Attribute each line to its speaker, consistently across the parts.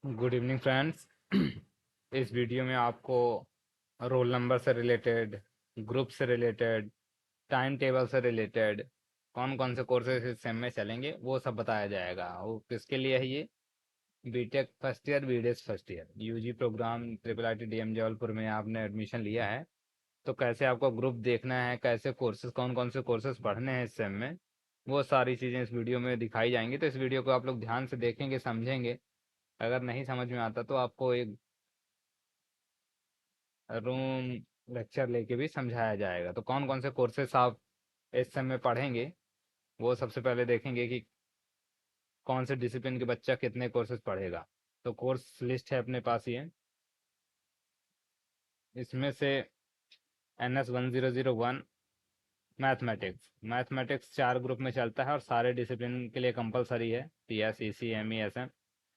Speaker 1: Good evening friends. इस video में आपको रोल नंबर से रिलेटेड, ग्रुप से रिलेटेड, टाइम टेबल से रिलेटेड कौन कौन से कोर्सेज इस सेम में चलेंगे वो सब बताया जाएगा। वो किसके लिए है? ये BTech first year, BDS first year, UG program triple IT DM Jabalpur में आपने एडमिशन लिया है तो कैसे आपको ग्रुप देखना है, कैसे कोर्सेज, कौन कौन से कोर्सेज पढ़ने हैं इस सेम में, वो सारी चीज़ें इस वीडियो में दिखाई जाएंगी। तो इस वीडियो को आप लोग ध्यान से देखेंगे, समझेंगे। अगर नहीं समझ में आता तो आपको एक रूम लेक्चर लेके भी समझाया जाएगा। तो कौन कौन से कोर्सेस आप इस समय पढ़ेंगे वो सबसे पहले देखेंगे कि कौन से डिसिप्लिन के बच्चा कितने कोर्सेज पढ़ेगा। तो कोर्स लिस्ट है अपने पास ये। इसमें से NS 1001 मैथमेटिक्स, मैथमेटिक्स 4 ग्रुप में चलता है और सारे डिसिप्लिन के लिए कंपलसरी है। PS, EC, ME, SM।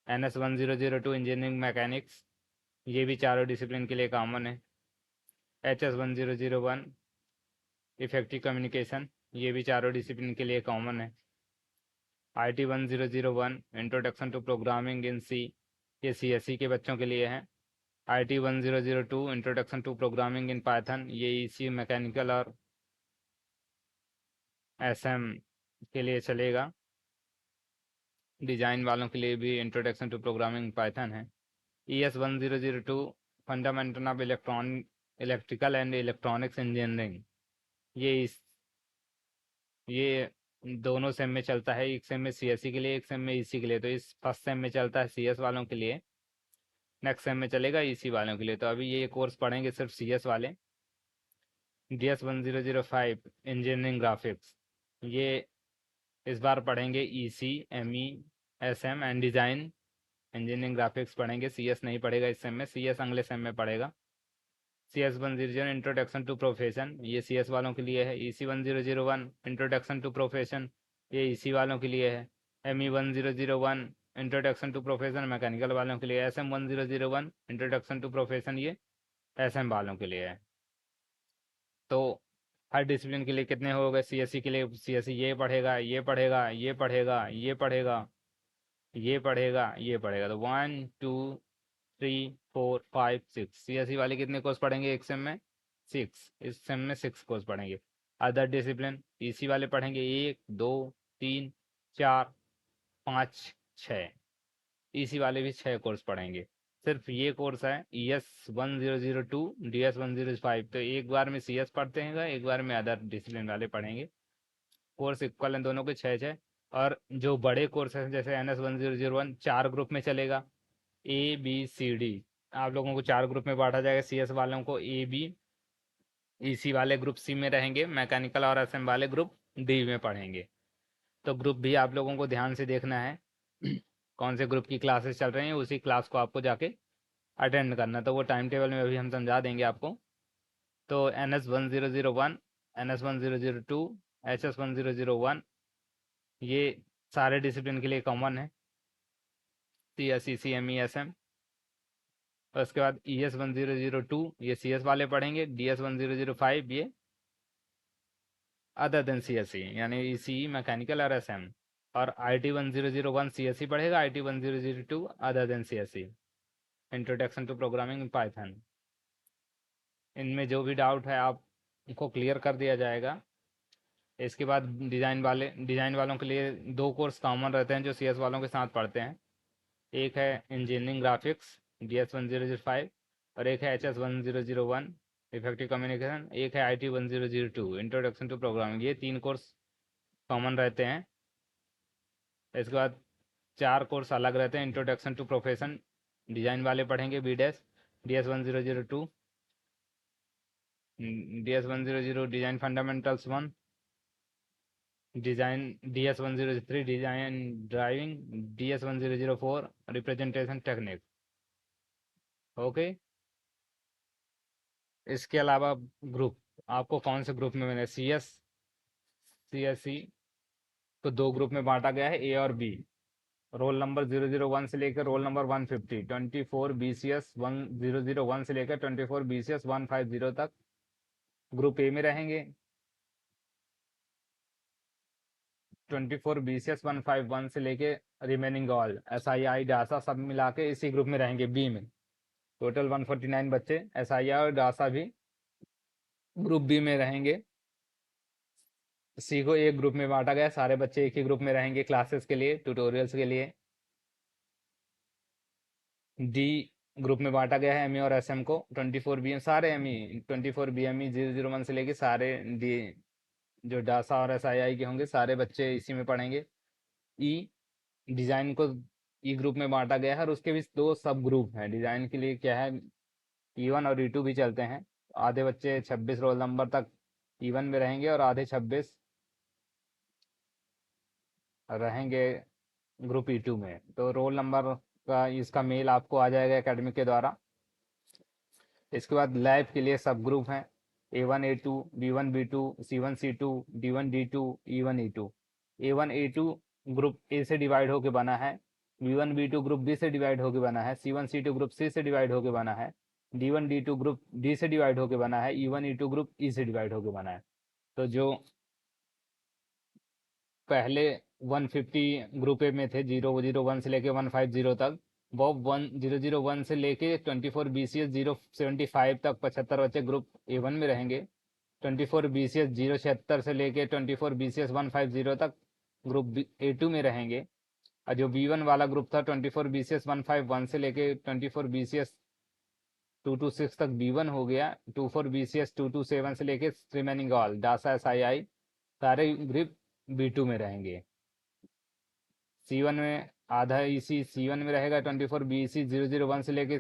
Speaker 1: NS 1002 engineering mechanics, ये भी चारों डिसिप्लिन के लिए कॉमन है। HS 1001 इफेक्टिव कम्युनिकेशन, ये भी चारों डिसिप्लिन के लिए कॉमन है। IT 1001 introduction to programming in C, ये CSE के बच्चों के लिए है। IT 1002 introduction to programming in Python, ये EC, मैकेनिकल और SM के लिए चलेगा। डिज़ाइन वालों के लिए भी इंट्रोडक्शन टू प्रोग्रामिंग पाइथन है। ES 1002 fundamental of electrical and electronics engineering, ये ये दोनों सेम में चलता है। एक सेम में CSE के लिए, एक सेम में EC के लिए। तो इस फर्स्ट सेम में चलता है CS वालों के लिए, नेक्स्ट सेम में चलेगा EC वालों के लिए। तो अभी ये कोर्स पढ़ेंगे सिर्फ CS वाले। DS 1005 इंजीनियरिंग ग्राफिक्स, ये इस बार पढ़ेंगे EC, ME, SM and design. Engineering graphics पढ़ेंगे, CS नहीं पढ़ेगा इस सेम में, CS अगले सेम में पढ़ेगा। CS 100 इंट्रोडक्शन टू प्रोफेशन, ये CS वालों के लिए है। EC 1001 इंट्रोडक्शन टू प्रोफेशन, ये EC वालों के लिए है। ME 1001 introduction to profession mechanical वालों के लिए। SM 1001 इंट्रोडक्शन टू प्रोफेशन, ये SM वालों के लिए है। तो हर डिसिप्लिन के लिए कितने हो गए? CSE के लिए CSE ये पढ़ेगा, ये पढ़ेगा, ये पढ़ेगा, ये पढ़ेगा, ये पढ़ेगा, ये पढ़ेगा। तो 1 2 3 4 5 6 CSE वाले कितने कोर्स पढ़ेंगे एक सेम में? 6। इस सेम में 6 कोर्स पढ़ेंगे। अदर डिसिप्लिन EC वाले पढ़ेंगे 1 2 3 4 5 6। EC वाले भी 6 कोर्स पढ़ेंगे। सिर्फ ये कोर्स है ES 1002, DS 105। तो एक बार में CS पढ़ते हैं, एक बार में अदर डिसिप्लिन वाले पढ़ेंगे। कोर्स इक्वल हैं दोनों के, 6 6। और जो बड़े कोर्स हैं जैसे NS 1001 4 ग्रुप में चलेगा, ABCD। आप लोगों को 4 ग्रुप में बांटा जाएगा। CS वालों को AB, EC वाले ग्रुप C में रहेंगे, मैकेनिकल और SM वाले ग्रुप D में पढ़ेंगे। तो ग्रुप भी आप लोगों को ध्यान से देखना है। कौन से ग्रुप की क्लासेस चल रही हैं, उसी क्लास को आपको जाके अटेंड करना। तो वो टाइम टेबल में अभी हम समझा देंगे आपको। तो NS 1001, NS 1002, HS 1001, ये सारे डिसिप्लिन के लिए कॉमन है। CS, EC, ME, SM। और उसके बाद ES 1002, ये CS वाले पढ़ेंगे। DS 1005, ये अदर देन CSE यानी ECE, मैकेनिकल और SM। और IT 1001 CSE पढ़ेगा, IT 1002 other than CSE, introduction to programming in Python. इनमें जो भी डाउट है आपको क्लियर कर दिया जाएगा। इसके बाद डिज़ाइन वालों के लिए 2 कोर्स कॉमन रहते हैं जो CS वालों के साथ पढ़ते हैं। एक है इंजीनियरिंग ग्राफिक्स, DS 1005, और एक है HS 1001 इफेक्टिव कम्युनिकेशन। एक है IT 1002 इंट्रोडक्शन टू प्रोग्रामिंग। ये 3 कोर्स कॉमन रहते हैं। इसके बाद 4 कोर्स अलग रहते हैं। इंट्रोडक्शन टू प्रोफेशन डिज़ाइन वाले पढ़ेंगे, BDES, DS 1002, DS 100 design fundamentals 1, design DS 103 design driving, DS 1004 representation technique. Okay. इसके अलावा ग्रुप आपको कौन से ग्रुप में मिले? CSE को 2 ग्रुप में बांटा गया है, A और B। रोल नंबर 001 से लेकर रोल नंबर 150, 24 BCS 1001 से लेकर 24 BCS 150 तक ग्रुप A में रहेंगे। 24 BCS 151 से लेके रिमेनिंग ऑल SII डासा सब मिला के इसी ग्रुप में रहेंगे बी में। टोटल 149 बच्चे SII और डासा भी ग्रुप बी में रहेंगे। सी को एक ग्रुप में बांटा गया, सारे बच्चे एक ही ग्रुप में रहेंगे क्लासेस के लिए, ट्यूटोरियल्स के लिए। डी ग्रुप में बांटा गया है एमई और एसएम को। 24 बीएम सारे एमई 24 बीएमई 001 से लेके सारे डी जो डासा और SII के होंगे सारे बच्चे इसी में पढ़ेंगे। ई डिजाइन को ई ग्रुप में बांटा गया है और उसके भी दो सब ग्रुप हैं डिजाइन के लिए। क्या है, E1 और E2 भी चलते हैं। आधे बच्चे 26 रोल नंबर तक E1 में रहेंगे और आधे 26 रहेंगे ग्रुप E2 में। तो रोल नंबर का इसका मेल आपको आ जाएगा एकेडमिक के द्वारा। इसके बाद लैब के लिए सब ग्रुप हैं A1 A2 B1 B2 C1 C2 D1 D2 E1 E2। A1 A2 group A से डिवाइड होकर बना है। B1 B2 ग्रुप बी से डिवाइड होकर बना है। C1 C2 ग्रुप सी से डिवाइड होकर बना है। D1 D2 ग्रुप डी से डिवाइड होकर बना है। E1 E2 ग्रुप ई से डिवाइड होकर बना है। तो जो पहले 150 ग्रुप ए में थे 001 से लेके 150 तक, वो 1001 से लेके 24 BCS 075 तक 75 बच्चे ग्रुप A1 में रहेंगे। 24 BCS 076 से लेके 24 BCS 150 तक ग्रुप A2 में रहेंगे। और जो B1 वाला ग्रुप था 24 BCS 151 से लेके 24 BCS 226 तक B1 हो गया। 24 BCS 227 से लेके रिमेनिंग ऑल डासा SII सारे ग्रुप B2 में रहेंगे। C1 में आधा EC C1 में रहेगा। 24 BEC 001 से लेके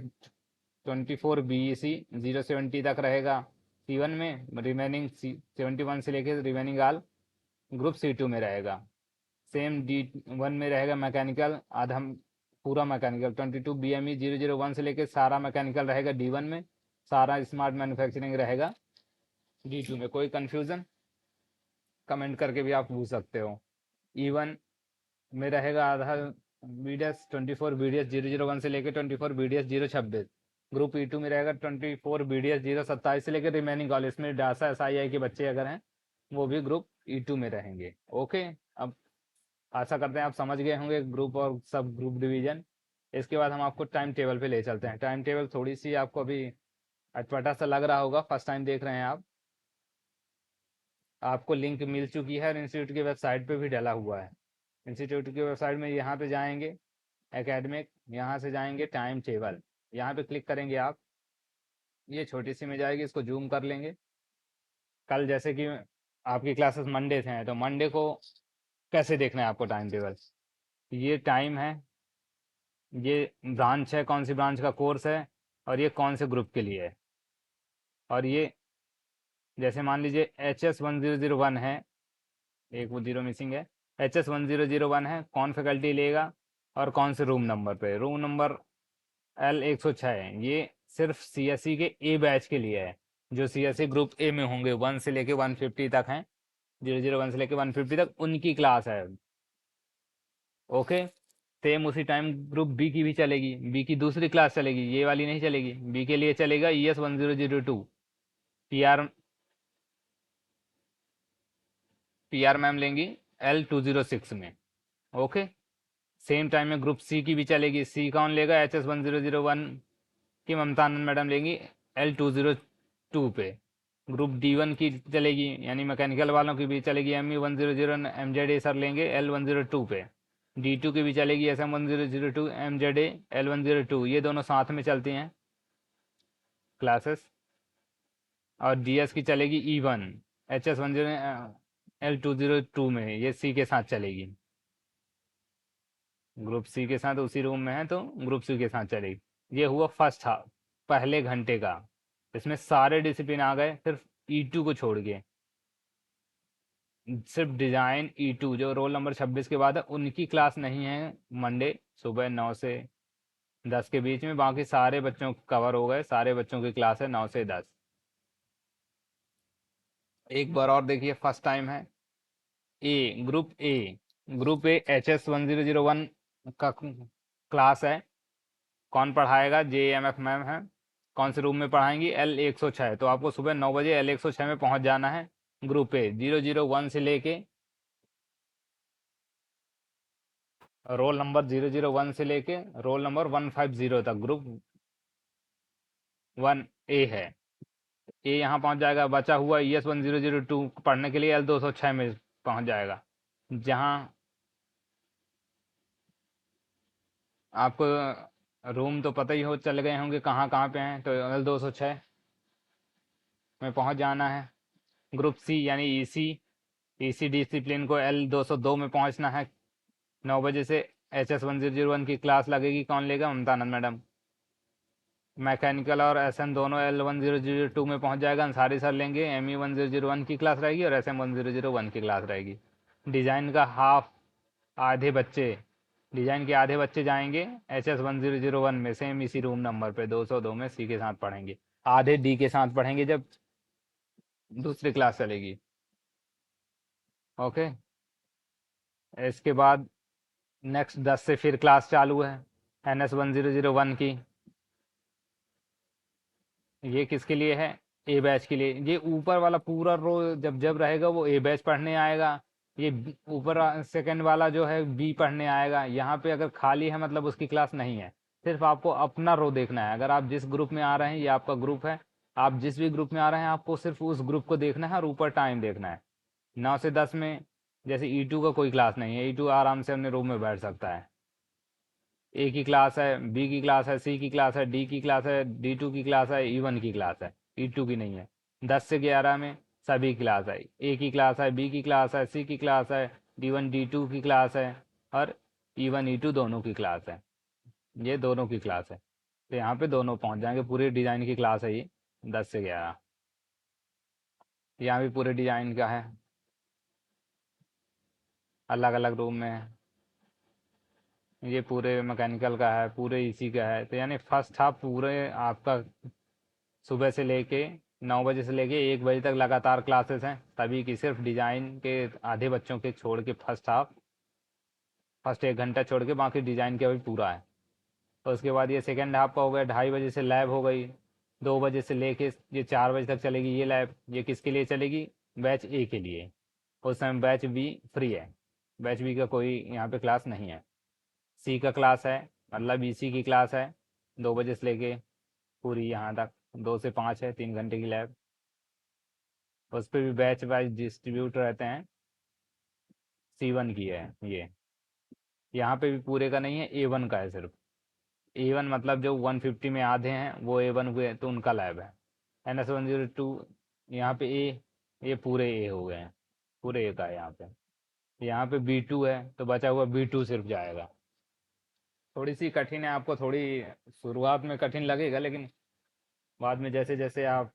Speaker 1: 24 BEC 070 तक रहेगा C1 में। रिमेनिंग 71 से लेके रिमेनिंग ऑल ग्रुप C2 में रहेगा। सेम D1 में रहेगा मैकेनिकल आधा पूरा मैकेनिकल। 22 BME 001 से लेके सारा मैकेनिकल रहेगा D1 में। सारा स्मार्ट मैन्युफैक्चरिंग रहेगा D2 में। कोई कंफ्यूजन कमेंट करके भी आप पूछ सकते हो। E1 में रहेगा आधा BDS 24 BDS 001 से लेकर 24 BDS 026। ग्रुप E2 में रहेगा 24 BDS 027 से लेकर रिमेनिंग ऑल। इसमें डासा SII के बच्चे अगर हैं वो भी ग्रुप E2 में रहेंगे। ओके, अब आशा करते हैं आप समझ गए होंगे ग्रुप और सब ग्रुप डिवीजन। इसके बाद हम आपको टाइम टेबल पे ले चलते हैं। टाइम टेबल थोड़ी सी आपको अभी अटपटा सा लग रहा होगा, फर्स्ट टाइम देख रहे हैं आप। आपको लिंक मिल चुकी है और इंस्टीट्यूट की वेबसाइट पे भी डाला हुआ है। इंस्टीट्यूट की वेबसाइट में यहाँ पे जाएंगे एकेडमिक, यहाँ से जाएंगे टाइम टेबल, यहाँ पे क्लिक करेंगे आप। ये छोटी सी में जाएगी, इसको जूम कर लेंगे। कल जैसे कि आपकी क्लासेस मंडे से हैं तो मंडे को कैसे देखना है आपको टाइम टेबल। ये टाइम है, ये ब्रांच है, कौन सी ब्रांच का कोर्स है और ये कौन से ग्रुप के लिए है। और ये जैसे मान लीजिए HS1001 है, एक वो जीरो मिसिंग है। HS1001 है, कौन फैकल्टी लेगा और कौन से रूम नंबर पे। रूम नंबर L106 है। ये सिर्फ CSE के ए बैच के लिए है। जो CSE ग्रुप ए में होंगे 1 से लेके 150 तक हैं, 001 से लेके 150 तक उनकी क्लास है। ओके, सेम उसी टाइम ग्रुप बी की भी चलेगी। बी की दूसरी क्लास चलेगी, ये वाली नहीं चलेगी। बी के लिए चलेगा ES1002। पीआर पीआर मैम लेंगी L206 में। ओके, सेम टाइम में ग्रुप सी की भी चलेगी। सी कौन लेगा, HS1001 की ममता आनंद मैडम लेंगी L202 पे। ग्रुप D1 की चलेगी, यानी मैकेनिकल वालों की भी चलेगी ME100 MZA सर लेंगे L102 पे। D2 की भी चलेगी SM1002 MZA L102। ये दोनों साथ में चलती हैं क्लासेस। और DS की चलेगी E1 HS10 L202 में, ये सी के साथ चलेगी। ग्रुप सी के साथ उसी रूम में है तो ग्रुप सी के साथ चलेगी। ये हुआ फर्स्ट हाफ, पहले घंटे का। इसमें सारे डिसिप्लिन आ गए सिर्फ E2 को छोड़ के। सिर्फ डिजाइन E2 जो रोल नंबर 26 के बाद है उनकी क्लास नहीं है मंडे सुबह 9 से 10 के बीच में। बाकी सारे बच्चों कवर हो गए, सारे बच्चों की क्लास है 9 से 10। एक बार और देखिए, फर्स्ट टाइम है ग्रुप ए HS1001 का क्लास है। कौन पढ़ाएगा, JMF मैम है। कौन से रूम में पढ़ाएंगी, L106। तो आपको सुबह 9 बजे L106 में पहुंच जाना है। ग्रुप ए 001 से लेके रोल नंबर 001 से लेके रोल नंबर 150 तक ग्रुप 1A है। ए यहाँ पहुंच जाएगा, बचा हुआ ES1002 पढ़ने के लिए L206 में पहुंच जाएगा, जहाँ आपको रूम तो पता ही हो चले गए होंगे कहाँ कहाँ पे हैं, तो L206 में पहुंच जाना है। ग्रुप सी यानी ईसी डिसिप्लिन को L202 में पहुंचना है 9 बजे से। HS1001 की क्लास लगेगी, कौन लेगा? ममता आनंद मैडम। मैकेनिकल और एसएम दोनों L1002 में पहुंच जाएगा, अंसारी सर लेंगे। ME1001 की क्लास रहेगी और SM1001 की क्लास रहेगी। डिज़ाइन का हाफ आधे बच्चे डिज़ाइन के आधे बच्चे जाएंगे HS1001 में, सेम इसी रूम नंबर पे 202 में सी के साथ पढ़ेंगे। आधे डी के साथ पढ़ेंगे जब दूसरी क्लास चलेगी। ओके, इसके बाद नेक्स्ट 10 से फिर क्लास चालू है NS1001 की। ये किसके लिए है? ए बैच के लिए। ये ऊपर वाला पूरा रो जब जब रहेगा वो ए बैच पढ़ने आएगा। ये ऊपर सेकंड वाला जो है बी पढ़ने आएगा। यहाँ पे अगर खाली है मतलब उसकी क्लास नहीं है। सिर्फ आपको अपना रो देखना है। अगर आप जिस ग्रुप में आ रहे हैं, ये आपका ग्रुप है, आप जिस भी ग्रुप में आ रहे हैं आपको सिर्फ उस ग्रुप को देखना है और ऊपर टाइम देखना है। 9 से 10 में जैसे E2 का कोई क्लास नहीं है, E2 आराम से अपने रूम में बैठ सकता है। ए की क्लास है, बी की क्लास है, सी की क्लास है, डी की क्लास है, D2 की क्लास है, E1 की क्लास है, E2 की नहीं है। 10 से 11 में सभी क्लास है। ए की क्लास है, बी की क्लास है, सी की क्लास है, D1 D2 की क्लास है और E1 E2 दोनों की क्लास है। ये दोनों की क्लास है, तो यहाँ पे दोनों पहुँच जाएंगे। पूरे डिज़ाइन की क्लास है ये 10 से 11। यहाँ भी पूरे डिज़ाइन का है, अलग अलग रूम में है। ये पूरे मैकेनिकल का है, पूरे इसी का है। तो यानी फर्स्ट हाफ पूरे आपका सुबह से लेके 9 बजे से लेके 1 बजे तक लगातार क्लासेस हैं सभी की। सिर्फ डिज़ाइन के आधे बच्चों के छोड़ के फर्स्ट 1 घंटा छोड़ के बाकी डिज़ाइन के अभी पूरा है। और उसके बाद ये सेकेंड हाफ का हो गया, 2:30 बजे से लैब हो गई। 2 बजे से लेके ये 4 बजे तक चलेगी ये लैब। ये किसके लिए चलेगी? बैच ए के लिए। उस समय बैच बी फ्री है, बैच बी का कोई यहाँ पे क्लास नहीं है। सी का क्लास है, मतलब EC की क्लास है 2 बजे से लेके पूरी यहाँ तक 2 से 5 है, 3 घंटे की लैब। उस पर भी बैच वाइज डिस्ट्रीब्यूट रहते हैं। C1 की है ये। यहाँ पे भी पूरे का नहीं है, A1 का है सिर्फ। A1 मतलब जो 150 में आधे हैं वो A1 हुए, तो उनका लैब है। NS1002 यहाँ पे ये पूरे ए हो गए हैं, पूरे ए का है यहाँ पे। यहाँ पे B2 है, तो बचा हुआ B2 सिर्फ जाएगा। थोड़ी सी कठिन है आपको, थोड़ी शुरुआत में कठिन लगेगा, लेकिन बाद में जैसे जैसे आप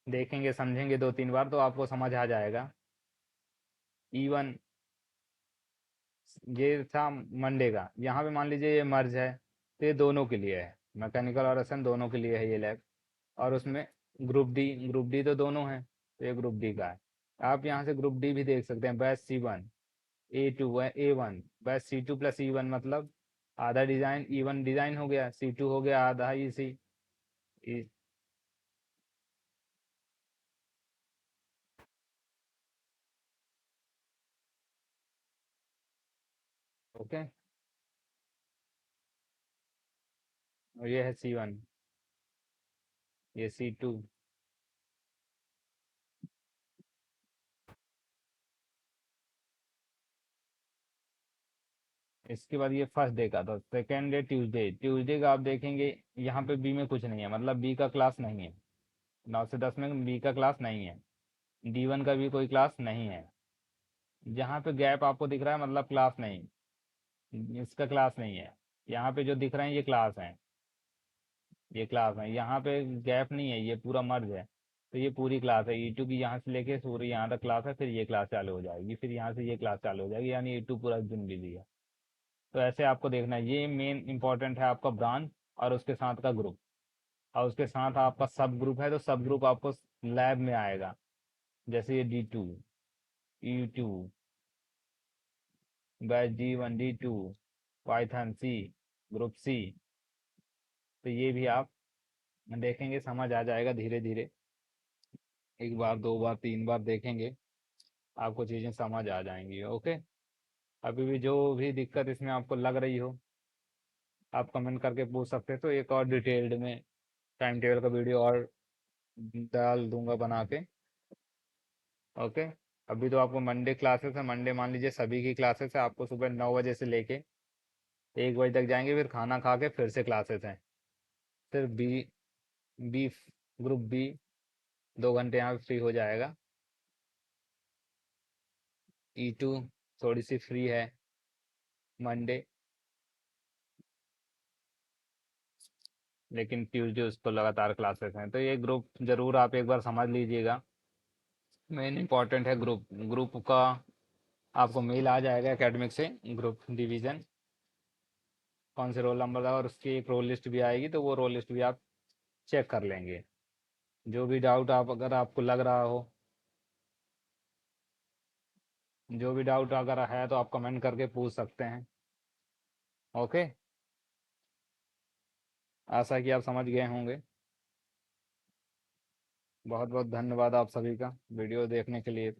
Speaker 1: देखेंगे समझेंगे 2-3 बार तो आपको समझ आ जाएगा। E1 ये था मंडे का। यहाँ पे मान लीजिए ये मर्ज है, तो ये दोनों के लिए है, मैकेनिकल और एसएम दोनों के लिए है ये लैब। और उसमें ग्रुप डी तो दोनों हैं, तो ये ग्रुप डी का है। आप यहाँ से ग्रुप डी भी देख सकते हैं। Batch C1 A2 A1, batch C2 plus E1 मतलब आधा डिज़ाइन E1 डिज़ाइन हो गया, C2 हो गया आधा EC। ओके, और ये है C1, ये C2। इसके बाद ये फर्स्ट डे का, तो सेकेंड डे ट्यूसडे। ट्यूसडे का आप देखेंगे यहाँ पे बी में कुछ नहीं है, मतलब बी का क्लास नहीं है। 9 से 10 में बी का क्लास नहीं है। D1 का भी कोई क्लास नहीं है। जहाँ पे गैप आपको दिख रहा है मतलब क्लास नहीं, इसका क्लास नहीं है। यहाँ पे जो दिख रहे हैं ये क्लास हैं, ये क्लास है। यहाँ पे गैप नहीं है, ये पूरा मर्ज है। तो ये पूरी क्लास है। E2 की यहाँ से लेके पूरी यहाँ तक क्लास है, फिर ये क्लास चालू हो जाएगी, फिर यहाँ से ये क्लास चालू हो जाएगी, यानी E2 पूरा दिन बिजी है। तो ऐसे आपको देखना है। ये मेन इंपॉर्टेंट है आपका ब्रांच और उसके साथ का ग्रुप, और उसके साथ आपका सब ग्रुप है, तो सब ग्रुप आपको लैब में आएगा। जैसे ये D2 E2 batch D1 D2 Python C, group C. तो ये भी आप देखेंगे, समझ आ जाएगा धीरे धीरे। एक बार 2 बार 3 बार देखेंगे आपको चीज़ें समझ आ जाएंगी। ओके। अभी भी जो भी दिक्कत इसमें आपको लग रही हो, आप कमेंट करके पूछ सकते हैं, तो एक और डिटेल्ड में टाइम टेबल का वीडियो और डाल दूंगा बना के। ओके। अभी तो आपको मंडे क्लासेस है, मंडे मान लीजिए सभी की क्लासेस है, आपको सुबह 9 बजे से लेके 1 बजे तक जाएंगे, फिर खाना खा के फिर से क्लासेस हैं। फिर बी ग्रुप बी 2 घंटे यहाँ फ्री हो जाएगा। E2 थोड़ी सी फ्री है मंडे, लेकिन ट्यूसडे उसको लगातार क्लासेस हैं। तो ये ग्रुप जरूर आप एक बार समझ लीजिएगा, मेन इंपॉर्टेंट है ग्रुप। ग्रुप का आपको मेल आ जाएगा एकेडमिक से, ग्रुप डिवीज़न कौन से रोल नंबर था, और उसकी एक रोल लिस्ट भी आएगी, तो वो रोल लिस्ट भी आप चेक कर लेंगे। जो भी डाउट आप अगर आपको लग रहा हो, जो भी डाउट अगर है तो आप कमेंट करके पूछ सकते हैं। ओके। आशा कि आप समझ गए होंगे। बहुत बहुत धन्यवाद आप सभी का वीडियो देखने के लिए।